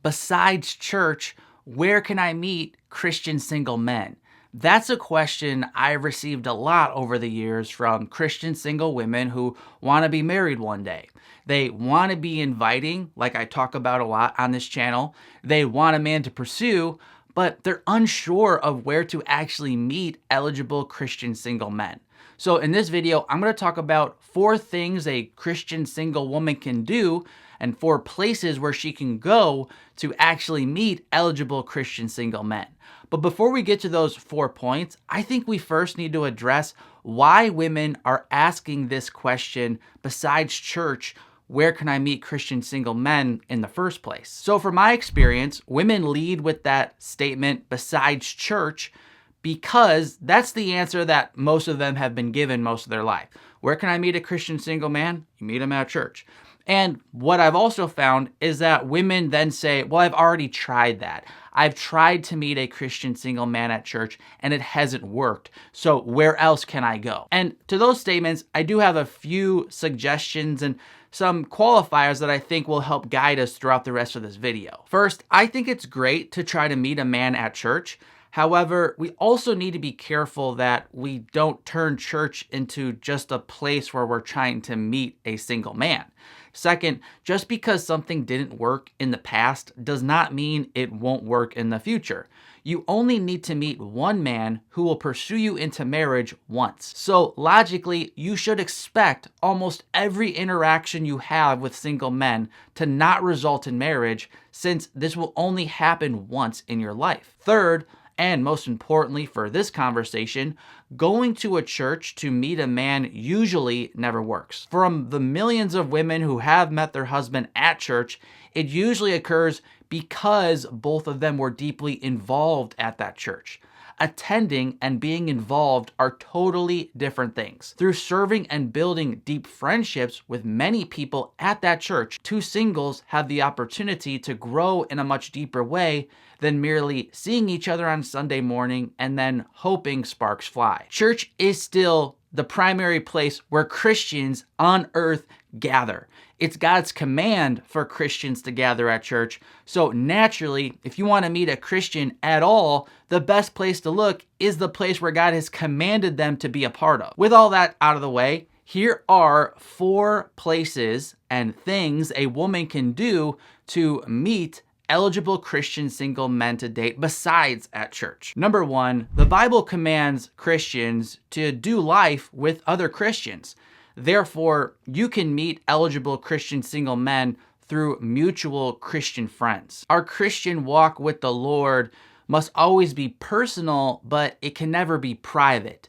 besides church, where can I meet Christian single men? That's a question I've received a lot over the years from Christian single women who want to be married one day. They want to be inviting, like I talk about a lot on this channel. They want a man to pursue, but they're unsure of where to actually meet eligible Christian single men. So in this video, I'm going to talk about 4 things a Christian single woman can do and 4 places where she can go to actually meet eligible Christian single men. But before we get to those 4 points, I think we first need to address why women are asking this question besides church. Where can I meet Christian single men in the first place? So from my experience, women lead with that statement besides church because that's the answer that most of them have been given most of their life. Where can I meet a Christian single man? You meet him at church. And what I've also found is that women then say, well, I've already tried that. I've tried to meet a Christian single man at church and it hasn't worked. So where else can I go? And to those statements, I do have a few suggestions and some qualifiers that I think will help guide us throughout the rest of this video. First, I think it's great to try to meet a man at church. However, we also need to be careful that we don't turn church into just a place where we're trying to meet a single man. Second, just because something didn't work in the past does not mean it won't work in the future. You only need to meet one man who will pursue you into marriage once. So logically, you should expect almost every interaction you have with single men to not result in marriage, since this will only happen once in your life. Third, and most importantly for this conversation, going to a church to meet a man usually never works. From the millions of women who have met their husband at church, it usually occurs because both of them were deeply involved at that church. Attending and being involved are totally different things. Through serving and building deep friendships with many people at that church, 2 singles have the opportunity to grow in a much deeper way than merely seeing each other on Sunday morning and then hoping sparks fly. Church is still the primary place where Christians on earth gather. It's God's command for Christians to gather at church. So naturally, if you want to meet a Christian at all, the best place to look is the place where God has commanded them to be a part of. With all that out of the way, here are 4 places and things a woman can do to meet eligible Christian single men to date besides at church. Number 1, the Bible commands Christians to do life with other Christians. Therefore, you can meet eligible Christian single men through mutual Christian friends. Our Christian walk with the Lord must always be personal, but it can never be private.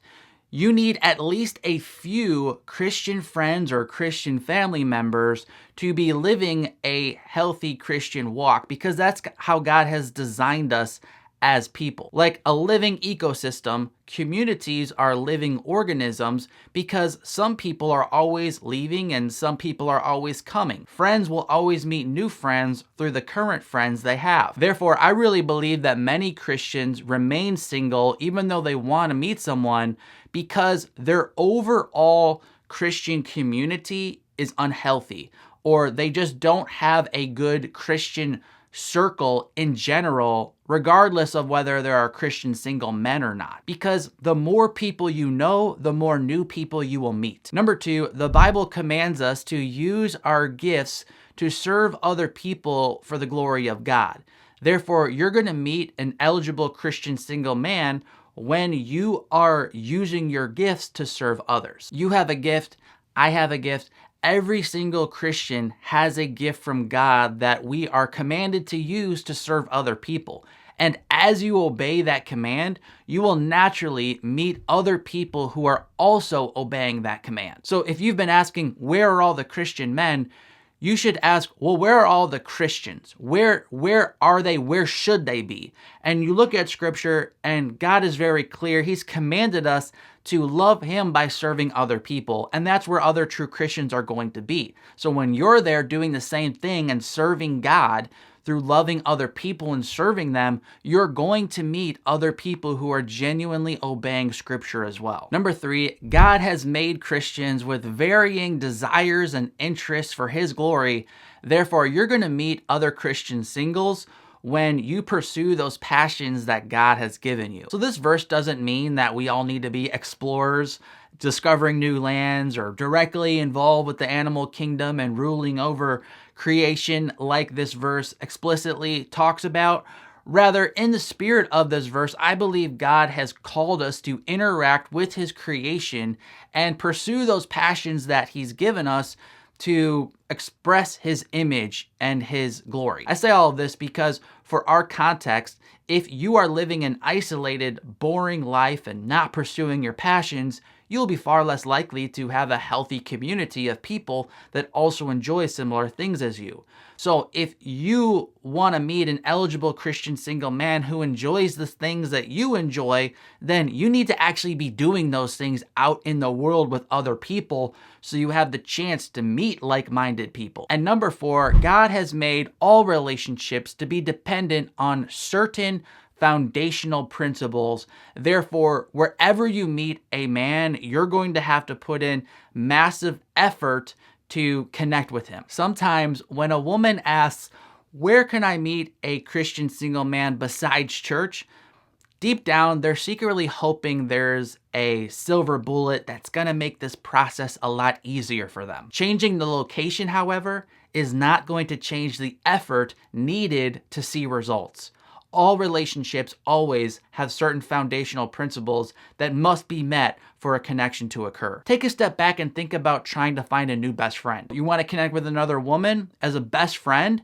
You need at least a few Christian friends or Christian family members to be living a healthy Christian walk, because that's how God has designed us as people. Like a living ecosystem, communities are living organisms because some people are always leaving and some people are always coming. Friends will always meet new friends through the current friends they have. Therefore, I really believe that many Christians remain single even though they want to meet someone because their overall Christian community is unhealthy, or they just don't have a good Christian circle in general, regardless of whether there are Christian single men or not. Because the more people you know, the more new people you will meet. Number 2, the Bible commands us to use our gifts to serve other people for the glory of God. Therefore, you're going to meet an eligible Christian single man when you are using your gifts to serve others. You have a gift, I have a gift. Every single Christian has a gift from God that we are commanded to use to serve other people. And as you obey that command, you will naturally meet other people who are also obeying that command. So if you've been asking, where are all the Christian men? You should ask, well, where are all the Christians? Where are they? Where should they be? And you look at Scripture, and God is very clear. He's commanded us to love Him by serving other people, and that's where other true Christians are going to be. So when you're there doing the same thing and serving God through loving other people and serving them, you're going to meet other people who are genuinely obeying Scripture as well. Number 3, God has made Christians with varying desires and interests for His glory. Therefore, you're going to meet other Christian singles when you pursue those passions that God has given you. So this verse doesn't mean that we all need to be explorers, discovering new lands, or directly involved with the animal kingdom and ruling over creation like this verse explicitly talks about. Rather, in the spirit of this verse, I believe God has called us to interact with His creation and pursue those passions that He's given us to express His image and His glory. I say all of this because for our context, if you are living an isolated, boring life and not pursuing your passions, you'll be far less likely to have a healthy community of people that also enjoy similar things as you. So if you want to meet an eligible Christian single man who enjoys the things that you enjoy, then you need to actually be doing those things out in the world with other people so you have the chance to meet like-minded people. And number 4, God has made all relationships to be dependent on certain foundational principles. Therefore, wherever you meet a man, you're going to have to put in massive effort to connect with him. Sometimes when a woman asks, where can I meet a Christian single man besides church? Deep down, they're secretly hoping there's a silver bullet that's gonna make this process a lot easier for them. Changing the location, however, is not going to change the effort needed to see results. All relationships always have certain foundational principles that must be met for a connection to occur. Take a step back and think about trying to find a new best friend. You want to connect with another woman as a best friend?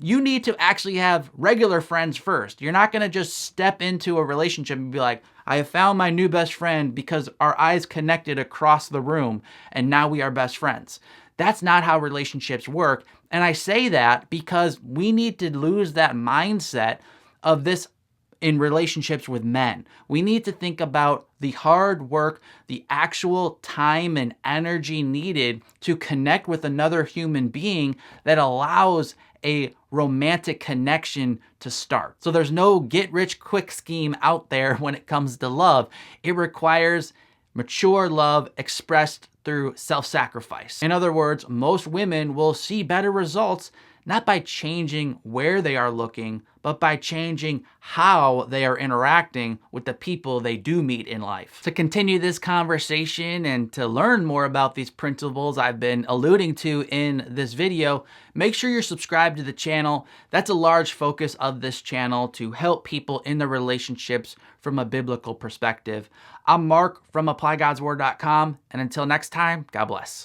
You need to actually have regular friends first. You're not going to just step into a relationship and be like, I have found my new best friend because our eyes connected across the room and now we are best friends. That's not how relationships work. And I say that because we need to lose that mindset of this in relationships with men. We need to think about the hard work, the actual time and energy needed to connect with another human being that allows a romantic connection to start. So there's no get-rich-quick scheme out there when it comes to love. It requires mature love expressed through self-sacrifice. In other words, most women will see better results not by changing where they are looking, but by changing how they are interacting with the people they do meet in life. To continue this conversation and to learn more about these principles I've been alluding to in this video, make sure you're subscribed to the channel. That's a large focus of this channel, to help people in their relationships from a biblical perspective. I'm Mark from ApplyGodsWord.com, and until next time, God bless.